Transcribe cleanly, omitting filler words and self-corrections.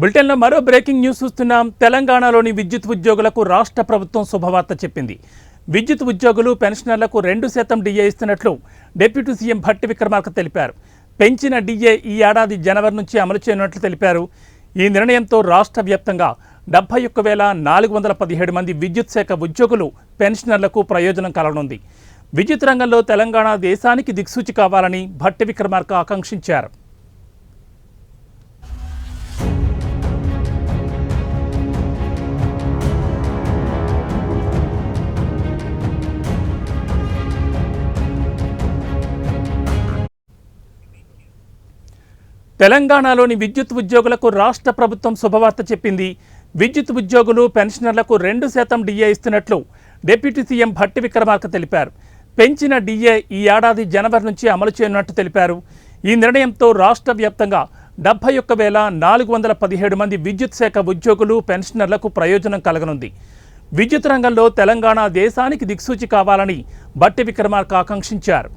బులెటిన్లో మరో breaking news చూస్తున్నాం. తెలంగాణలోని విద్యుత్ ఉద్యోగులకు రాష్ట్ర ప్రభుత్వం శుభవార్త చెప్పింది. విద్యుత్ ఉద్యోగులు పెన్షనర్లకు 2% డిఏ ఇస్తున్నట్లు డిప్యూటీ సీఎం భట్టి విక్రమార్క తెలిపారు. పెంచిన డిఏ ఈ ఏడాది జనవరి నుంచి అమలు చేయనున్నట్లు తెలిపారు. ఈ నిర్ణయంతో రాష్ట్ర వ్యాప్తంగా 71,417 మంది విద్యుత్ శాఖ ఉద్యోగులు పెన్షనర్లకు ప్రయోజనం కలగనుంది. విద్యుత్ రంగంలో తెలంగాణ దేశానికి దిక్సూచి కావాలని భట్టి విక్రమార్క ఆకాంక్షించారు. తెలంగాణలోని విద్యుత్ ఉద్యోగులకు రాష్ట్ర ప్రభుత్వం శుభవార్త చెప్పింది. విద్యుత్ ఉద్యోగులు పెన్షనర్లకు 2% డిఏ ఇస్తున్నట్లు డిప్యూటీ సీఎం భట్టి విక్రమార్క తెలిపారు. పెంచిన డిఏ ఈ ఏడాది జనవరి నుంచి అమలు చేయనున్నట్టు తెలిపారు. ఈ నిర్ణయంతో రాష్ట్ర వ్యాప్తంగా 71,417 మంది విద్యుత్ శాఖ ఉద్యోగులు పెన్షనర్లకు ప్రయోజనం కలగనుంది. విద్యుత్ రంగంలో తెలంగాణ దేశానికి దిక్సూచి కావాలని భట్టి విక్రమార్క ఆకాంక్షించారు.